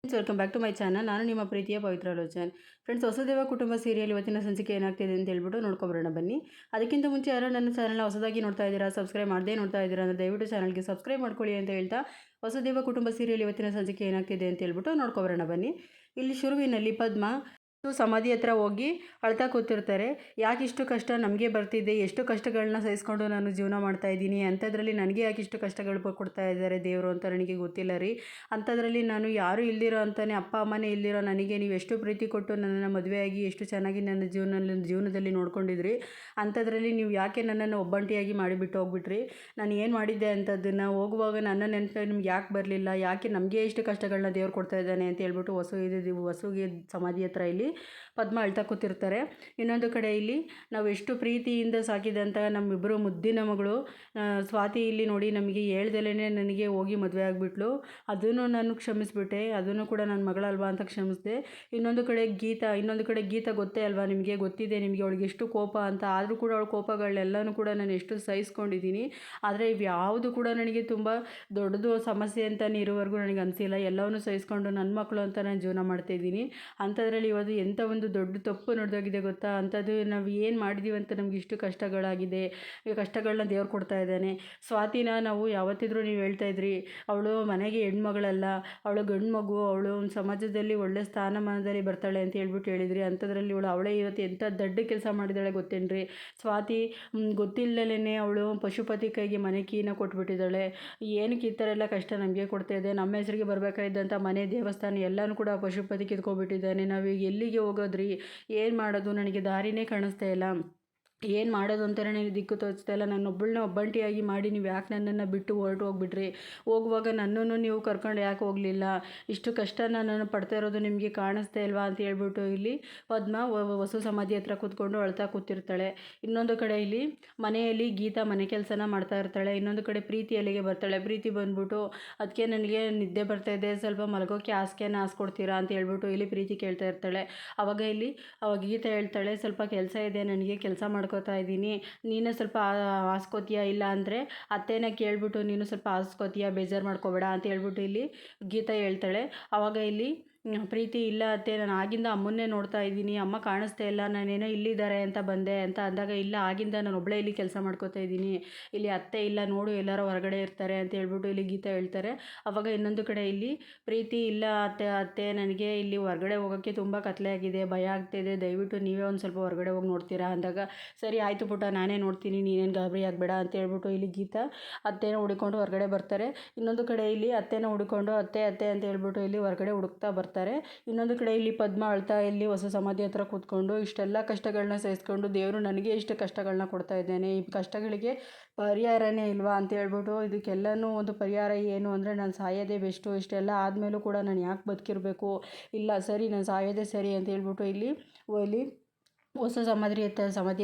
Friends, welcome back to my channel. ನಾನು ನಿಮ್ಮ ಪ್ರೀತಿಯ ಪವಿತ್ರ ಲೋಚನ್. ಫ್ರೆಂಡ್ಸ್, ಹೊಸದೇವ ಕುಟುಂಬ ಸೀರಿಯಲ್ ಇವತ್ತಿನ ಸಂಚಿಕೆ ಏನಾಗ್ತಿದೆ ಅಂತ ಹೇಳ್ಬಿಟ್ಟು ನೋಡ್ಕೊಬರೋಣ ಬನ್ನಿ. ಅದಕ್ಕಿಂತ ಮುಂಚೆ ಯಾರು ನನ್ನ ಚಾನಲ್ನ ಹೊಸದಾಗಿ ನೋಡ್ತಾ ಇದ್ದೀರಾ, ಸಬ್ಸ್ಕ್ರೈಬ್ ಮಾಡದೇ ನೋಡ್ತಾ ಇದ್ದೀರಾ ಅಂದರೆ ದಯವಿಟ್ಟು ಚಾನಲ್ಗೆ ಸಬ್ಸ್ಕ್ರೈಬ್ ಮಾಡ್ಕೊಳ್ಳಿ ಅಂತ ಹೇಳ್ತಾ ಹೊಸದೇವ ಕುಟುಂಬ ಸೀರಿಯಲ್ ಇವತ್ತಿನ ಸಂಚಿಕೆ ಏನಾಗ್ತಿದೆ ಅಂತ ಹೇಳ್ಬಿಟ್ಟು ನೋಡ್ಕೊಬರೋಣ ಬನ್ನಿ. ಇಲ್ಲಿ ಶುರುವಿನಲ್ಲಿ ಪದ್ಮ ಸಮಾಧಿ ಹತ್ರ ಹೋಗಿ ಅಳ್ತಾ ಕೂತಿರ್ತಾರೆ. ಯಾಕಿಷ್ಟು ಕಷ್ಟ ನಮಗೆ ಬರ್ತಿದೆ, ಎಷ್ಟು ಕಷ್ಟಗಳನ್ನ ಸಹಿಸ್ಕೊಂಡು ನಾನು ಜೀವನ ಮಾಡ್ತಾ ಇದ್ದೀನಿ, ಅಂಥದ್ರಲ್ಲಿ ನನಗೆ ಯಾಕಿಷ್ಟು ಕಷ್ಟಗಳು ಕೊಡ್ತಾ ಇದ್ದಾರೆ ದೇವರು ಅಂತ ನನಗೆ ಗೊತ್ತಿಲ್ಲ ರೀ. ಅಂಥದ್ರಲ್ಲಿ ನಾನು ಯಾರೂ ಇಲ್ದಿರೋ ಅಂತಾನೆ, ಅಪ್ಪ ಅಮ್ಮನೇ ಇಲ್ದಿರೋ ನನಗೆ ನೀವು ಎಷ್ಟು ಪ್ರೀತಿ ಕೊಟ್ಟು ನನ್ನನ್ನು ಮದುವೆಯಾಗಿ ಎಷ್ಟು ಚೆನ್ನಾಗಿ ನನ್ನ ಜೀವನದಲ್ಲಿ ನೋಡ್ಕೊಂಡಿದ್ರಿ. ಅಂಥದ್ರಲ್ಲಿ ನೀವು ಯಾಕೆ ನನ್ನನ್ನು ಒಬ್ಬಂಟಿಯಾಗಿ ಮಾಡಿಬಿಟ್ಟು ಹೋಗ್ಬಿಟ್ರಿ. ನಾನು ಏನು ಮಾಡಿದ್ದೆ ಅಂಥದ್ದನ್ನು ಹೋಗುವಾಗ ನನ್ನ ನೆನಪು ನಿಮ್ಗೆ ಯಾಕೆ ಬರಲಿಲ್ಲ, ಯಾಕೆ ನಮಗೆ ಇಷ್ಟು ಕಷ್ಟಗಳನ್ನ ದೇವ್ರು ಕೊಡ್ತಾ ಇದ್ದಾನೆ ಅಂತ ಹೇಳ್ಬಿಟ್ಟು ವಸುಗೆ ಸಮಾಧಿ ಹತ್ರ ಇಲ್ಲಿ ಪದ್ಮ ಅಳ್ತಾ ಕೂತಿರ್ತಾರೆ. ಇನ್ನೊಂದು ಕಡೆ ಇಲ್ಲಿ ನಾವು ಎಷ್ಟು ಪ್ರೀತಿಯಿಂದ ಸಾಕಿದಂಥ ನಮ್ಮಿಬ್ಬರು ಮುದ್ದಿನ ಮಗಳು ಸ್ವಾತಿ ಇಲ್ಲಿ ನೋಡಿ ನಮಗೆ ಹೇಳ್ದಲೇ ನನಗೆ ಹೋಗಿ ಮದುವೆ ಆಗಿಬಿಟ್ಲು. ಅದನ್ನು ನಾನು ಕ್ಷಮಿಸ್ಬಿಟ್ಟೆ, ಅದನ್ನು ಕೂಡ ನನ್ನ ಮಗಳಲ್ವಾ ಅಂತ ಕ್ಷಮಿಸಿದೆ. ಇನ್ನೊಂದು ಕಡೆ ಗೀತಾ ಗೊತ್ತೇ ಅಲ್ವಾ ನಿಮಗೆ, ಗೊತ್ತಿದೆ ನಿಮಗೆ ಅವಳಿಗೆ ಎಷ್ಟು ಕೋಪ ಅಂತ. ಆದರೂ ಕೂಡ ಅವಳ ಕೋಪಗಳನ್ನೆಲ್ಲನೂ ಕೂಡ ನಾನು ಎಷ್ಟು ಸಹಿಸ್ಕೊಂಡಿದ್ದೀನಿ. ಆದರೆ ಇವ್ಯಾವುದು ಕೂಡ ನನಗೆ ತುಂಬ ದೊಡ್ಡದು ಸಮಸ್ಯೆ ಅಂತಲೇ ಇರೋವರೆಗೂ ನನಗೆ ಅನಿಸಿಲ್ಲ. ಎಲ್ಲವನ್ನೂ ಸಹಿಸ್ಕೊಂಡು ನನ್ನ ಮಕ್ಕಳು ಅಂತ ನಾನು ಜೀವನ ಮಾಡ್ತಾಯಿದ್ದೀನಿ. ಅಂಥದ್ರಲ್ಲಿ ಇವತ್ತು ಎಂಥ ಒಂದು ದೊಡ್ಡ ತಪ್ಪು ನಡೆದೋಗಿದೆ ಗೊತ್ತಾ. ಅಂಥದ್ದು ನಾವು ಏನು ಮಾಡಿದ್ದೀವಿ ಅಂತ ನಮ್ಗೆ ಇಷ್ಟು ಕಷ್ಟಗಳಾಗಿದೆ. ಈ ಕಷ್ಟಗಳನ್ನ ದೇವ್ರು ಕೊಡ್ತಾ ಇದ್ದಾನೆ. ಸ್ವಾತಿನ ನಾವು ಯಾವತ್ತಿದ್ರೂ ನೀವು ಹೇಳ್ತಾ ಇದ್ರಿ ಅವಳು ಮನೆಗೆ ಹೆಣ್ಮಗಳಲ್ಲ, ಅವಳು ಗಂಡು ಮಗು, ಅವಳು ಸಮಾಜದಲ್ಲಿ ಒಳ್ಳೆ ಸ್ಥಾನಮಾನದಲ್ಲಿ ಬರ್ತಾಳೆ ಅಂತ ಹೇಳ್ಬಿಟ್ಟು ಹೇಳಿದ್ರಿ. ಅಂಥದ್ರಲ್ಲಿ ಅವಳೇ ಇವತ್ತು ಎಂಥ ದೊಡ್ಡ ಕೆಲಸ ಮಾಡಿದ್ದಾಳೆ ಗೊತ್ತೇನ್ರಿ. ಸ್ವಾತಿ ಗೊತ್ತಿಲ್ಲದೇ ಅವಳು ಪಶುಪತಿ ಕೈಗೆ ಮನೆ ಕೀನ ಕೊಟ್ಬಿಟ್ಟಿದ್ದಾಳೆ. ಏನಕ್ಕೆ ಈ ಥರ ಎಲ್ಲ ಕಷ್ಟ ನಮಗೆ ಕೊಡ್ತಾ ಇದೆ. ನಮ್ಮ ಹೆಸರಿಗೆ ಬರಬೇಕಾಗಿದ್ದಂಥ ಮನೆ, ದೇವಸ್ಥಾನ ಎಲ್ಲನೂ ಕೂಡ ಪಶುಪತಿ ಕಿತ್ಕೊಬಿಟ್ಟಿದ್ದಾನೆ. ನಾವೀಗ ಎಲ್ಲಿಗೆ ಹೋಗೋದ್ರಿ, ಏನು ಮಾಡೋದು, ನನಗೆ ದಾರಿನೇ ಕಾಣಿಸ್ತಾ ಇಲ್ಲ. ಏನು ಮಾಡೋದು ಅಂತಲೇ ನನಗೆ ದಿಕ್ಕು ತೋಚ್ತಾ ಇಲ್ಲ. ನನ್ನೊಬ್ಬಳನ್ನ ಒಬ್ಬಂಟಿಯಾಗಿ ಮಾಡಿ ನೀವು ಯಾಕೆ ನನ್ನನ್ನು ಬಿಟ್ಟು ಹೊರಟು ಹೋಗ್ಬಿಟ್ರಿ. ಹೋಗುವಾಗ ನನ್ನನ್ನು ನೀವು ಕರ್ಕೊಂಡು ಯಾಕೆ ಹೋಗಲಿಲ್ಲ. ಇಷ್ಟು ಕಷ್ಟನ ನಾನು ಪಡ್ತಾ ಇರೋದು ನಿಮಗೆ ಕಾಣಿಸ್ತಾ ಇಲ್ವಾ ಅಂತ ಹೇಳ್ಬಿಟ್ಟು ಇಲ್ಲಿ ಪದ್ಮ ವಸು ಸಮಾಧಿ ಹತ್ರ ಕೂತ್ಕೊಂಡು ಅಳ್ತಾ ಕೂತಿರ್ತಾಳೆ. ಇನ್ನೊಂದು ಕಡೆ ಇಲ್ಲಿ ಮನೆಯಲ್ಲಿ ಗೀತಾ ಮನೆ ಕೆಲಸನ ಮಾಡ್ತಾ ಇರ್ತಾಳೆ. ಇನ್ನೊಂದು ಕಡೆ ಪ್ರೀತಿ ಅಲ್ಲಿಗೆ ಬರ್ತಾಳೆ. ಪ್ರೀತಿ ಬಂದ್ಬಿಟ್ಟು ಅದಕ್ಕೆ ನನಗೆ ನಿದ್ದೆ ಬರ್ತಾ ಇದೆ, ಸ್ವಲ್ಪ ಮಲಗೋಕ್ಕೆ ಹಾಸಿಗೆನ ಹಾಸ್ಕೊಡ್ತೀರಾ ಅಂತ ಹೇಳ್ಬಿಟ್ಟು ಇಲ್ಲಿ ಪ್ರೀತಿ ಕೇಳ್ತಾ ಇರ್ತಾಳೆ. ಅವಾಗ ಗೀತಾ ಹೇಳ್ತಾಳೆ, ಸ್ವಲ್ಪ ಕೆಲಸ ಇದೆ ನನಗೆ, ಕೆಲಸ ಮಾಡ್ಕೋತಾ ಇದ್ದೀನಿ, ನೀನು ಸ್ವಲ್ಪ ಹಾಸ್ಕೋತೀಯಾ, ಇಲ್ಲ ಅಂದರೆ ಅತ್ತೆನ ಕೇಳ್ಬಿಟ್ಟು ನೀನು ಸ್ವಲ್ಪ ಹಾಸ್ಕೋತೀಯಾ, ಬೇಜಾರು ಮಾಡ್ಕೋಬೇಡ ಅಂತ ಹೇಳ್ಬಿಟ್ಟು ಇಲ್ಲಿ ಗೀತಾ ಹೇಳ್ತಾಳೆ. ಆವಾಗ ಇಲ್ಲಿ ಪ್ರೀತಿ, ಇಲ್ಲ ಅತ್ತೆ, ನಾನು ಆಗಿಂದ ಅಮ್ಮನ್ನೇ ನೋಡ್ತಾ ಇದ್ದೀನಿ, ಅಮ್ಮ ಕಾಣಿಸ್ತಾ ಇಲ್ಲ, ನಾನೇನೋ ಇಲ್ಲಿದ್ದಾರೆ ಅಂತ ಬಂದೆ ಅಂತ ಅಂದಾಗ, ಇಲ್ಲ ಆಗಿಂದ ನಾನು ಒಬ್ಬಳೇ ಇಲ್ಲಿ ಕೆಲಸ ಮಾಡ್ಕೋತಾ ಇದ್ದೀನಿ, ಇಲ್ಲಿ ಅತ್ತೆ ಇಲ್ಲ ನೋಡು, ಎಲ್ಲರೂ ಹೊರಗಡೆ ಇರ್ತಾರೆ ಅಂತ ಹೇಳ್ಬಿಟ್ಟು ಇಲ್ಲಿ ಗೀತಾ ಹೇಳ್ತಾರೆ. ಆವಾಗ ಇನ್ನೊಂದು ಕಡೆ ಇಲ್ಲಿ ಪ್ರೀತಿ, ಇಲ್ಲ ಅತ್ತೆ ನನಗೆ ಇಲ್ಲಿ ಹೊರಗಡೆ ಹೋಗೋಕ್ಕೆ ತುಂಬ ಕತ್ಲೆ ಆಗಿದೆ, ಭಯ ಆಗ್ತಿದೆ, ದಯವಿಟ್ಟು ನೀವೇ ಒಂದು ಸ್ವಲ್ಪ ಹೊರಗಡೆ ಹೋಗಿ ನೋಡ್ತೀರಾ ಅಂದಾಗ, ಸರಿ ಆಯಿತು ಪುಟ್ಟ, ನಾನೇ ನೋಡ್ತೀನಿ, ನೀನೇನು ಗಾಬರಿ ಆಗಬೇಡ ಅಂತ ಹೇಳ್ಬಿಟ್ಟು ಇಲ್ಲಿ ಗೀತಾ ಅತ್ತೆನ ಹುಡ್ಕೊಂಡು ಹೊರಗಡೆ ಬರ್ತಾರೆ. ಇನ್ನೊಂದು ಕಡೆ ಇಲ್ಲಿ ಅತ್ತೆನ ಹುಡ್ಕೊಂಡು ಅತ್ತೆ ಅಂತ ಹೇಳ್ಬಿಟ್ಟು ಇಲ್ಲಿ ಹೊರಗಡೆ ಹುಡುಕ್ತಾ ಬರ್ತಾರೆ. ಇನ್ನೊಂದು ಕಡೆ ಇಲ್ಲಿ ಪದ್ಮ ಅಳ್ತಾ ಇಲ್ಲಿ ಹೊಸ ಸಮಾಧಿ ಹತ್ರ ಕೂತ್ಕೊಂಡು ಇಷ್ಟೆಲ್ಲ ಕಷ್ಟಗಳನ್ನ ಸಹಿಸ್ಕೊಂಡು ದೇವರು ನನಗೆ ಇಷ್ಟು ಕಷ್ಟಗಳನ್ನ ಕೊಡ್ತಾ ಇದ್ದೇನೆ, ಈ ಕಷ್ಟಗಳಿಗೆ ಪರಿಹಾರನೇ ಇಲ್ವಾ ಅಂತ ಹೇಳ್ಬಿಟ್ಟು, ಇದಕ್ಕೆಲ್ಲನೂ ಒಂದು ಪರಿಹಾರ ಏನು ಅಂದರೆ ನಾನು ಸಾಯೋದೇ ಬೆಸ್ಟು, ಇಷ್ಟೆಲ್ಲ ಆದಮೇಲೂ ಕೂಡ ನಾನು ಯಾಕೆ ಬದುಕಿರಬೇಕು, ಇಲ್ಲ ಸರಿ ನಾನು ಸಾಯೋದೇ ಸರಿ ಅಂತ ಹೇಳ್ಬಿಟ್ಟು ಇಲ್ಲಿ ಹೊಸ ಸಮಾಧಿ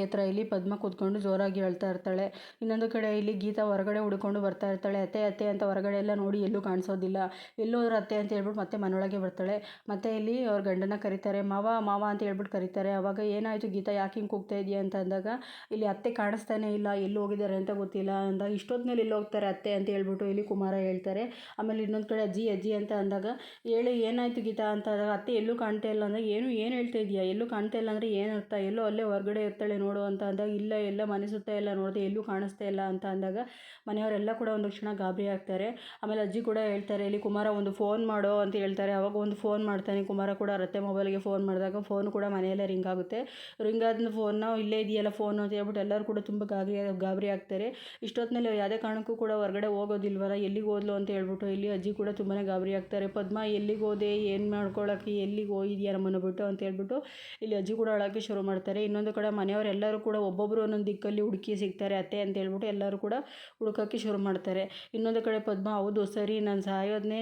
ಹತ್ರ ಇಲ್ಲಿ ಪದ್ಮ ಕೂತ್ಕೊಂಡು ಜೋರಾಗಿ ಹೇಳ್ತಾ ಇರ್ತಾಳೆ. ಇನ್ನೊಂದು ಕಡೆ ಇಲ್ಲಿ ಗೀತಾ ಹೊರಗಡೆ ಹುಡ್ಕೊಂಡು ಬರ್ತಾ ಇರ್ತಾಳೆ. ಅತ್ತೆ ಅಂತ ಹೊರಗಡೆ ಎಲ್ಲ ನೋಡಿ ಎಲ್ಲೂ ಕಾಣಿಸೋದಿಲ್ಲ. ಎಲ್ಲೋದ್ರು ಅತ್ತೆ ಅಂತ ಹೇಳ್ಬಿಟ್ಟು ಮತ್ತೆ ಮನೆಯೊಳಗೆ ಬರ್ತಾಳೆ. ಮತ್ತೆ ಇಲ್ಲಿ ಅವ್ರ ಗಂಡನ ಕರೀತಾರೆ, ಮಾವ ಅಂತ ಹೇಳ್ಬಿಟ್ಟು ಕರೀತಾರೆ. ಅವಾಗ ಏನಾಯಿತು ಗೀತಾ, ಯಾಕೆ ಹಿಂಗೆ ಕೂಗ್ತಾ ಇದೆಯಾ ಅಂತ ಅಂದಾಗ, ಇಲ್ಲಿ ಅತ್ತೆ ಕಾಣಿಸ್ತಾನೆ ಇಲ್ಲ, ಎಲ್ಲಿ ಹೋಗಿದ್ದಾರೆ ಅಂತ ಗೊತ್ತಿಲ್ಲ ಅಂದಾಗ, ಇಷ್ಟೊತ್ತಿನಲ್ಲಿ ಎಲ್ಲಿ ಹೋಗ್ತಾರೆ ಅತ್ತೆ ಅಂತ ಹೇಳ್ಬಿಟ್ಟು ಇಲ್ಲಿ ಕುಮಾರ ಹೇಳ್ತಾರೆ. ಆಮೇಲೆ ಇನ್ನೊಂದು ಕಡೆ ಅಜ್ಜಿ ಅಂತ ಅಂದಾಗ, ಹೇಳಿ ಏನಾಯಿತು ಗೀತಾ ಅಂತ ಅಂದಾಗ, ಅತ್ತೆ ಎಲ್ಲೂ ಕಾಣ್ತಾ ಇಲ್ಲ ಅಂದಾಗ, ಏನು ಹೇಳ್ತಾ ಇದೆಯಾ, ಎಲ್ಲೂ ಕಾಣ್ತಾ ಇಲ್ಲ ಅಂದರೆ ಏನು ಅರ್ಥ, ಎಲ್ಲೋ ಅಲ್ಲೇ ಹೊರಗಡೆ ಇರ್ತಾಳೆ ನೋಡು ಅಂತ ಅಂದಾಗ, ಇಲ್ಲ ಎಲ್ಲ ಮನೆ ಸುತ್ತ ಎಲ್ಲ ನೋಡಿದೆ, ಎಲ್ಲೂ ಕಾಣಿಸ್ತಾ ಇಲ್ಲ ಅಂತ ಅಂದಾಗ ಮನೆಯವರೆಲ್ಲ ಕೂಡ ಒಂದು ಕ್ಷಣ ಗಾಬರಿ ಆಗ್ತಾರೆ. ಆಮೇಲೆ ಅಜ್ಜಿ ಕೂಡ ಹೇಳ್ತಾರೆ, ಇಲ್ಲಿ ಕುಮಾರ ಒಂದು ಫೋನ್ ಮಾಡೋ ಅಂತ ಹೇಳ್ತಾರೆ. ಅವಾಗ ಒಂದು ಫೋನ್ ಮಾಡ್ತಾನೆ ಕುಮಾರ ಕೂಡ. ರತ್ತೆ ಮೊಬೈಲ್ಗೆ ಫೋನ್ ಮಾಡಿದಾಗ ಫೋನು ಕೂಡ ಮನೆಯಲ್ಲೇ ರಿಂಗ್ ಆಗುತ್ತೆ. ರಿಂಗ್ ಆದ ಫೋನ್ನ ಇಲ್ಲೇ ಇದೆಯಲ್ಲ ಫೋನು ಅಂತ ಹೇಳ್ಬಿಟ್ಟು ಎಲ್ಲರೂ ಕೂಡ ತುಂಬ ಗಾಬರಿ ಆಗ್ತಾರೆ. ಇಷ್ಟೊತ್ತಿನಲ್ಲಿ ಯಾವುದೇ ಕಾರಣಕ್ಕೂ ಕೂಡ ಹೊರಗಡೆ ಹೋಗೋದಿಲ್ವಲ್ಲ, ಎಲ್ಲಿಗೆ ಹೋದ್ಲು ಅಂತ ಹೇಳ್ಬಿಟ್ಟು ಇಲ್ಲಿ ಅಜ್ಜಿ ಕೂಡ ತುಂಬಾ ಗಾಬರಿ ಆಗ್ತಾರೆ. ಪದ್ಮ ಎಲ್ಲಿಗೆ ಹೋದೆ, ಏನು ಮಾಡ್ಕೊಳ್ಳೋಕ್ಕೆ, ಎಲ್ಲಿಗೆ ಹೋಗಿದ್ಯಾ ನಮ್ಮನ್ನು ಬಿಟ್ಟು ಅಂತ ಹೇಳ್ಬಿಟ್ಟು ಇಲ್ಲಿ ಅಜ್ಜಿ ಕೂಡ ಅಳೋಕ್ಕೆ ಶುರು ಮಾಡ್ತಾರೆ. ಇನ್ನೊಂದು ಕಡೆ ಮನೆಯವರೆಲ್ಲರೂ ಕೂಡ ಒಬ್ಬೊಬ್ಬರು ಒಂದೊಂದು ದಿಕ್ಕಲ್ಲಿ ಹುಡುಕಿ ಸಿಗ್ತಾರೆ ಅತ್ತೆ ಅಂತ ಹೇಳ್ಬಿಟ್ಟು ಎಲ್ಲರೂ ಕೂಡ ಹುಡುಕೋಕ್ಕೆ ಶುರು ಮಾಡ್ತಾರೆ. ಇನ್ನೊಂದು ಕಡೆ ಪದ್ಮ, ಹೌದು ಸರಿ, ನಾನು ಸಾಯೋದನ್ನೇ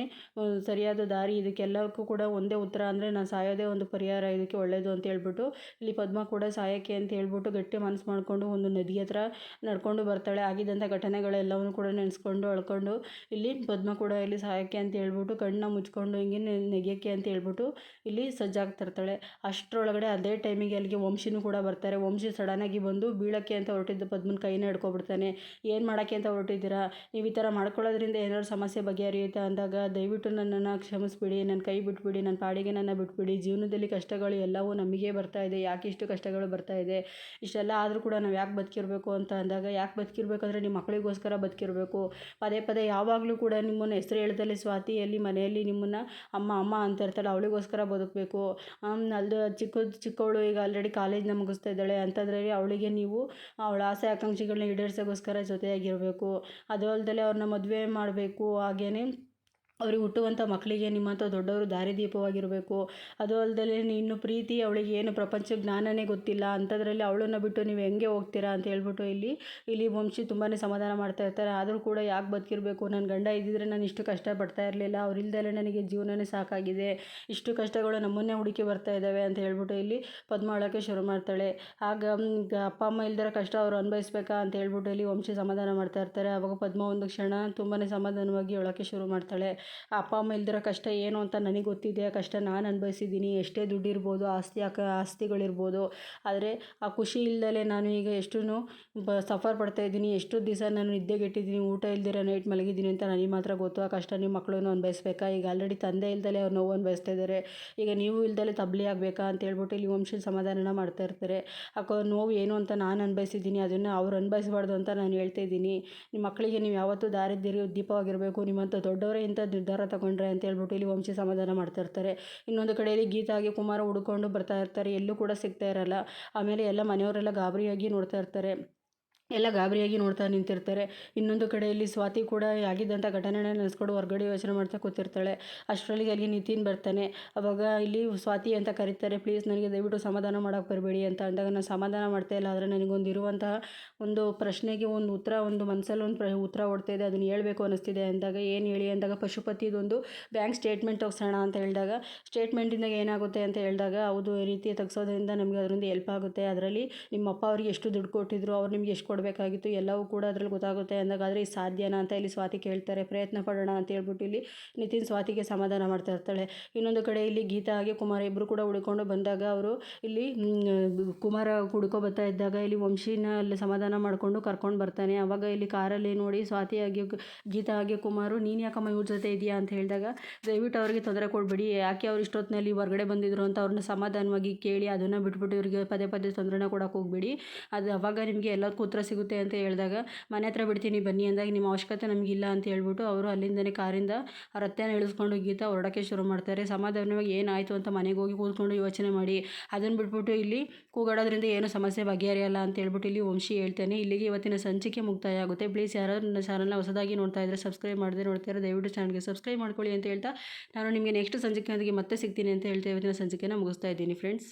ಸರಿಯಾದ ದಾರಿ, ಇದಕ್ಕೆಲ್ಲಕ್ಕೂ ಕೂಡ ಒಂದೇ ಉತ್ತರ ಅಂದರೆ ನಾನು ಸಾಯೋದೇ ಒಂದು ಪರಿಹಾರ, ಇದಕ್ಕೆ ಒಳ್ಳೆಯದು ಅಂತ ಹೇಳ್ಬಿಟ್ಟು ಇಲ್ಲಿ ಪದ್ಮ ಕೂಡ ಸಾಯೋಕ್ಕೆ ಅಂತ ಹೇಳ್ಬಿಟ್ಟು ಗಟ್ಟಿ ಮನಸ್ಸು ಮಾಡಿಕೊಂಡು ಒಂದು ನದಿ ಹತ್ರ ನಡ್ಕೊಂಡು ಬರ್ತಾಳೆ. ಆಗಿದ್ದಂಥ ಘಟನೆಗಳೆಲ್ಲವನ್ನೂ ಕೂಡ ನೆನೆಸ್ಕೊಂಡು ಅಳ್ಕೊಂಡು ಇಲ್ಲಿ ಪದ್ಮ ಕೂಡ ಇಲ್ಲಿ ಸಾಯೋಕ್ಕೆ ಅಂತ ಹೇಳ್ಬಿಟ್ಟು ಕಣ್ಣನ್ನ ಮುಚ್ಕೊಂಡು ಹಿಂಗೆ ನೆಗೆಯೋಕ್ಕೆ ಅಂತ ಹೇಳ್ಬಿಟ್ಟು ಇಲ್ಲಿ ಸಜ್ಜಾಗ್ತಿರ್ತಾಳೆ. ಅಷ್ಟರೊಳಗಡೆ ಅದೇ ಟೈಮಿಗೆ ಅಲ್ಲಿಗೆ ವಂಶಿನೂ ಕೂಡ ಬರ್ತಾರೆ. ವಂಶಿ ಸಡನ್ನಾಗಿ ಬಂದು ಬೀಳಕ್ಕೆ ಅಂತ ಹೊರಟಿದ್ದ ಪದ್ಮನ ಕೈನ ಹಿಡ್ಕೊಬಿಡ್ತಾನೆ. ಏನು ಮಾಡೋಕ್ಕೆ ಅಂತ ಹೊರಟಿದ್ದೀರಾ, ನೀವು ಈ ಥರ ಮಾಡ್ಕೊಳ್ಳೋದ್ರಿಂದ ಏನಾದ್ರು ಸಮಸ್ಯೆ ಬಗೆಹರಿಯುತ್ತಾ ಅಂದಾಗ ದಯವಿಟ್ಟು ನನ್ನನ್ನು ಕ್ಷಮಿಸ್ಬಿಡಿ, ನನ್ನ ಕೈ ಬಿಟ್ಬಿಡಿ, ನನ್ನ ಪಾಡಿಗೆ ನನ್ನ ಬಿಟ್ಬಿಡಿ. ಜೀವನದಲ್ಲಿ ಕಷ್ಟಗಳು ಎಲ್ಲವೂ ನಮಗೇ ಬರ್ತಾ ಇದೆ, ಯಾಕೆ ಇಷ್ಟು ಕಷ್ಟಗಳು ಬರ್ತಾ ಇದೆ, ಇಷ್ಟೆಲ್ಲ ಆದರೂ ಕೂಡ ನಾವು ಯಾಕೆ ಬದುಕಿರಬೇಕು ಅಂತ ಅಂದಾಗ, ಯಾಕೆ ಬದುಕಿರ್ಬೇಕಂದ್ರೆ ನಿಮ್ಮ ಮಕ್ಕಳಿಗೋಸ್ಕರ ಬದುಕಿರಬೇಕು. ಪದೇ ಪದೇ ಯಾವಾಗಲೂ ಕೂಡ ನಿಮ್ಮನ್ನು ಹೆಸರು ಹೇಳ್ತಲೇ ಸ್ವಾತಿಯಲ್ಲಿ ಮನೆಯಲ್ಲಿ ನಿಮ್ಮನ್ನು ಅಮ್ಮ ಅಮ್ಮ ಅಂತ ಇರ್ತಾಳೆ, ಅವಳಿಗೋಸ್ಕರ ಬದುಕಬೇಕು. ಅಲ್ದು ಚಿಕ್ಕವಳು ಈಗ ಆಲ್ರೆಡಿ ಕಾಲೇಜ್ನ ಮುಗಿಸ್ತಾ ಇದ್ದಾಳೆ, ಅಂಥದ್ರಲ್ಲಿ ಅವಳಿಗೆ ನೀವು ಅವಳ ಆಸೆ ಆಕಾಂಕ್ಷೆಗಳನ್ನ ಈಡೇರಿಸೋಕ್ಕೋಸ್ಕರ ಜೊತೆಯಾಗಿರಬೇಕು. ಅದು ಅಲ್ಲದೆ ಅವ್ರನ್ನ ಮದುವೆ ಮಾಡಬೇಕು. ಹಾಗೆಯೇ ಅವ್ರಿಗೆ ಹುಟ್ಟುವಂಥ ಮಕ್ಕಳಿಗೆ ನಿಮ್ಮಂಥ ದೊಡ್ಡವರು ದಾರಿದೀಪವಾಗಿರಬೇಕು. ಅದು ಅಲ್ಲದೆ ಇನ್ನು ಪ್ರೀತಿ ಅವಳಿಗೆ ಏನು ಪ್ರಪಂಚ ಜ್ಞಾನನೇ ಗೊತ್ತಿಲ್ಲ, ಅಂಥದ್ರಲ್ಲಿ ಅವಳನ್ನು ಬಿಟ್ಟು ನೀವು ಹೆಂಗೆ ಹೋಗ್ತೀರಾ ಅಂತ ಹೇಳ್ಬಿಟ್ಟು ಇಲ್ಲಿ ವಂಶಿ ತುಂಬಾ ಸಮಾಧಾನ ಮಾಡ್ತಾ ಇರ್ತಾರೆ. ಆದರೂ ಕೂಡ ಯಾಕೆ ಬದುಕಿರಬೇಕು, ನನ್ನ ಗಂಡ ಇದ್ದಿದ್ರೆ ನಾನು ಇಷ್ಟು ಕಷ್ಟಪಡ್ತಾ ಇರಲಿಲ್ಲ, ಅವ್ರಿಲ್ದಲೇ ನನಗೆ ಜೀವನನೇ ಸಾಕಾಗಿದೆ, ಇಷ್ಟು ಕಷ್ಟಗಳು ನಮ್ಮನ್ನೇ ಹುಡುಕಿ ಬರ್ತಾ ಇದ್ದಾವೆ ಅಂತ ಹೇಳ್ಬಿಟ್ಟು ಇಲ್ಲಿ ಪದ್ಮ ಅಳೋಕ್ಕೆ ಶುರು ಮಾಡ್ತಾಳೆ. ಆಗ ಅಪ್ಪ ಅಮ್ಮ ಇಲ್ದಿರೋ ಕಷ್ಟ ಅವರು ಅನುಭವಿಸ್ಬೇಕಾ ಅಂತ ಹೇಳ್ಬಿಟ್ಟು ಇಲ್ಲಿ ವಂಶಿ ಸಮಾಧಾನ ಮಾಡ್ತಾ ಇರ್ತಾರೆ. ಆವಾಗ ಪದ್ಮ ಒಂದು ಕ್ಷಣ ತುಂಬಾ ಸಮಾಧಾನವಾಗಿ ಅಳೋಕ್ಕೆ ಶುರು ಮಾಡ್ತಾಳೆ. ಅಪ್ಪ ಅಮ್ಮ ಇಲ್ದಿರೋ ಕಷ್ಟ ಏನು ಅಂತ ನನಗೆ ಗೊತ್ತಿದೆ, ಆ ಕಷ್ಟ ನಾನು ಅನುಭವಿಸಿದ್ದೀನಿ. ಎಷ್ಟೇ ದುಡ್ಡಿರ್ಬೋದು, ಆಸ್ತಿಗಳಿರ್ಬೋದು, ಆದರೆ ಆ ಖುಷಿ ಇಲ್ದಲೇ ನಾನು ಈಗ ಎಷ್ಟು ಸಫರ್ ಪಡ್ತಾಯಿದ್ದೀನಿ, ಎಷ್ಟು ದಿವಸ ನಾನು ನಿದ್ದೆಗೆಟ್ಟಿದ್ದೀನಿ, ಊಟ ಇಲ್ದಿರ ನೈಟ್ ಮಲಗಿದ್ದೀನಿ ಅಂತ ನನಗೆ ಮಾತ್ರ ಗೊತ್ತು. ಆ ಕಷ್ಟ ನಿಮ್ಮ ಮಕ್ಕಳು ಅನುಭವಿಸ್ಬೇಕಾ, ಈಗ ಆಲ್ರೆಡಿ ತಂದೆ ಇಲ್ದಲೇ ಅವ್ರು ನೋವು ಅನುಭವಿಸ್ತಾ ಇದ್ದಾರೆ, ಈಗ ನೀವು ಇಲ್ದಲೇ ತಬ್ಲಿ ಆಗಬೇಕಾ ಅಂತ ಹೇಳ್ಬಿಟ್ಟು ಇಲ್ಲಿ ವಂಶಿ ಸಮಾಧಾನ ಮಾಡ್ತಾ ಇರ್ತಾರೆ. ನೋವು ಏನು ಅಂತ ನಾನು ಅನುಭವಿಸಿದ್ದೀನಿ, ಅದನ್ನು ಅವ್ರು ಅನುಭವಿಸಬಾರ್ದು ಅಂತ ನಾನು ಹೇಳ್ತಾ ಇದ್ದೀನಿ. ನಿಮ್ಮ ಮಕ್ಕಳಿಗೆ ನೀವು ಯಾವತ್ತೂ ದೀಪವಾಗಿರಬೇಕು, ನಿಮ್ಮಂಥ ದೊಡ್ಡವರೇ ಇಂಥ ನಿರ್ಧಾರ ತಗೊಂಡ್ರೆ ಅಂತ ಹೇಳ್ಬಿಟ್ಟು ಇಲ್ಲಿ ವಂಶಿ ಸಮಾಧಾನ ಮಾಡ್ತಾ ಇರ್ತಾರೆ. ಇನ್ನೊಂದು ಕಡೆಯಲ್ಲಿ ಗೀತಾಗೆ ಕುಮಾರ ಹುಡ್ಕೊಂಡು ಬರ್ತಾ ಇರ್ತಾರೆ, ಎಲ್ಲೂ ಕೂಡ ಸಿಗ್ತಾ ಇರಲ್ಲ. ಆಮೇಲೆ ಎಲ್ಲ ಮನೆಯವರೆಲ್ಲ ಗಾಬರಿಯಾಗಿ ನೋಡ್ತಾ ನಿಂತಿರ್ತಾರೆ. ಇನ್ನೊಂದು ಕಡೆಯಲ್ಲಿ ಸ್ವಾತಿ ಕೂಡ ಆಗಿದ್ದಂಥ ಘಟನೆನ ನೆನೆಸ್ಕೊಂಡು ಹೊರಗಡೆ ಯೋಚನೆ ಮಾಡ್ತಾ ಕೂತಿರ್ತಾಳೆ. ಅಷ್ಟರಲ್ಲಿ ಅಲ್ಲಿ ನಿತಿನ್ ಬರ್ತಾನೆ. ಅವಾಗ ಇಲ್ಲಿ ಸ್ವಾತಿ ಅಂತ ಕರೀತಾರೆ, ಪ್ಲೀಸ್ ನನಗೆ ದಯವಿಟ್ಟು ಸಮಾಧಾನ ಮಾಡೋಕ್ಕೆ ಬರಬೇಡಿ ಅಂತ ಅಂದಾಗ, ನಾನು ಸಮಾಧಾನ ಮಾಡ್ತಾ ಇಲ್ಲ, ಆದರೆ ನನಗೊಂದು ಇರುವಂತಹ ಒಂದು ಪ್ರಶ್ನೆಗೆ ಒಂದು ಮನಸ್ಸಲ್ಲಿ ಉತ್ತರ ಓಡ್ತಾ ಇದೆ, ಅದನ್ನು ಹೇಳಬೇಕು ಅನ್ನಿಸ್ತಿದೆ ಅಂದಾಗ, ಏನು ಹೇಳಿ ಅಂದಾಗ, ಪಶುಪತಿದೊಂದು ಬ್ಯಾಂಕ್ ಸ್ಟೇಟ್ಮೆಂಟ್ ತೆಗ್ಸೋಣ ಅಂತ ಹೇಳಿದಾಗ, ಸ್ಟೇಟ್ಮೆಂಟಿಂದ ಏನಾಗುತ್ತೆ ಅಂತ ಹೇಳಿದಾಗ, ಹೌದು ಈ ರೀತಿ ತೆಗ್ಸೋದ್ರಿಂದ ನಮಗೆ ಅದರಿಂದ ಹೆಲ್ಪ್ ಆಗುತ್ತೆ, ಅದರಲ್ಲಿ ನಿಮ್ಮ ಅಪ್ಪ ಅವ್ರಿಗೆ ಎಷ್ಟು ದುಡ್ಡು ಕೊಟ್ಟಿದ್ರು, ಅವ್ರು ನಿಮ್ಗೆ ಎಷ್ಟು ಕೊಡಬೇಕಾಗಿತ್ತು ಎಲ್ಲವೂ ಕೂಡ ಅದರಲ್ಲಿ ಗೊತ್ತಾಗುತ್ತೆ ಅಂದಾಗ, ಆದರೆ ಇದು ಸಾಧ್ಯನಾ ಅಂತ ಇಲ್ಲಿ ಸ್ವಾತಿ ಕೇಳ್ತಾರೆ. ಪ್ರಯತ್ನ ಪಡೋಣ ಅಂತ ಹೇಳ್ಬಿಟ್ಟು ಇಲ್ಲಿ ನಿತಿನ್ ಸ್ವಾತಿಗೆ ಸಮಾಧಾನ ಮಾಡ್ತಾ ಇರ್ತಾಳೆ. ಇನ್ನೊಂದು ಕಡೆ ಇಲ್ಲಿ ಗೀತಾ ಹಾಗೆ ಕುಮಾರ ಇಬ್ಬರು ಕೂಡ ಹುಡ್ಕೊಂಡು ಬಂದಾಗ, ಅವರು ಇಲ್ಲಿ ಕುಮಾರ ಹುಡ್ಕೊ ಬರ್ತಾ ಇದ್ದಾಗ ಇಲ್ಲಿ ವಂಶಿನ ಅಲ್ಲಿ ಸಮಾಧಾನ ಮಾಡಿಕೊಂಡು ಕರ್ಕೊಂಡು ಬರ್ತಾನೆ. ಆವಾಗ ಇಲ್ಲಿ ಕಾರಲ್ಲಿ ನೋಡಿ ಸ್ವಾತಿ ಹಾಗೆ ಗೀತಾ ಹಾಗೆ ಕುಮಾರು, ನೀನು ಯಾಕಮ್ಮ ಇವ್ರ ಜೊತೆ ಇದೆಯಾ ಅಂತ ಹೇಳಿದಾಗ, ದಯವಿಟ್ಟು ಅವರಿಗೆ ತೊಂದರೆ ಕೊಡಬೇಡಿ, ಯಾಕೆ ಅವ್ರು ಇಷ್ಟೊತ್ತಿನಲ್ಲಿ ಹೊರಗಡೆ ಬಂದಿದ್ರು ಅಂತ ಅವ್ರನ್ನ ಸಮಾಧಾನವಾಗಿ ಕೇಳಿ, ಅದನ್ನು ಬಿಟ್ಬಿಟ್ಟು ಇವರಿಗೆ ಪದೇ ಪದೇ ತೊಂದರೆನ ಕೊಡೋಕೆ ಹೋಗಬೇಡಿ, ಅದು ಅವಾಗ ನಿಮಗೆ ಎಲ್ಲದಕ್ಕೂ ಉತ್ತರ ಸಿಗುತ್ತೆ ಅಂತ ಹೇಳಿದಾಗ, ಮನೆ ಹತ್ರ ಬಿಡ್ತೀನಿ ಬನ್ನಿ ಅಂದಾಗ, ನಿಮ್ಮ ಅವಶ್ಯಕತೆ ನಮಗಿಲ್ಲ ಅಂತ ಹೇಳ್ಬಿಟ್ಟು ಅವರು ಅಲ್ಲಿಂದನೇ ಕಾರಿಂದ ಆ ರತ್ತೆನ ಇಳಿಸ್ಕೊಂಡು ಗೀತಾ ಹೊರಡೋಕ್ಕೆ ಶುರು ಮಾಡ್ತಾರೆ. ಸಮಾಧಾನವಾಗಿ ಏನಾಯಿತು ಅಂತ ಮನೆಗೆ ಹೋಗಿ ಕೂತ್ಕೊಂಡು ಯೋಚನೆ ಮಾಡಿ, ಅದನ್ನು ಬಿಟ್ಬಿಟ್ಟು ಇಲ್ಲಿ ಕೂಗಾಡೋದ್ರಿಂದ ಏನು ಸಮಸ್ಯೆ ಬಗೆಹರಿಯಲ್ಲ ಅಂತ ಹೇಳ್ಬಿಟ್ಟು ಇಲ್ಲಿ ವಂಶಿ ಹೇಳ್ತಾನೆ. ಇಲ್ಲಿಗೆ ಇವತ್ತಿನ ಸಂಚಿಕೆ ಮುಕ್ತಾಯ ಆಗುತ್ತೆ. ಪ್ಲೀಸ್ ಯಾರಾದರೂ ನನ್ನ ಚಾನಲ್ನ ಹೊಸದಾಗಿ ನೋಡ್ತಾ ಇದ್ದರೆ ಸಬ್ಸ್ಕ್ರೈಬ್ ಮಾಡದೆ ನೋಡ್ತಾರೆ, ದಯವಿಟ್ಟು ಚಾನಲ್ಗೆ ಸಬ್ಸ್ಕ್ರೈಬ್ ಮಾಡ್ಕೊಳ್ಳಿ ಅಂತ ಹೇಳ್ತಾ, ನಾನು ನಿಮಗೆ ನೆಕ್ಸ್ಟ್ ಸಂಚಿಕೆಯೊಂದಿಗೆ ಮತ್ತೆ ಸಿಗ್ತೀನಿ ಅಂತ ಹೇಳ್ತಾ ಇವತ್ತಿನ ಸಂಚಿಕೆನ ಮುಗಿಸ್ತಾ ಇದ್ದೀನಿ ಫ್ರೆಂಡ್ಸ್.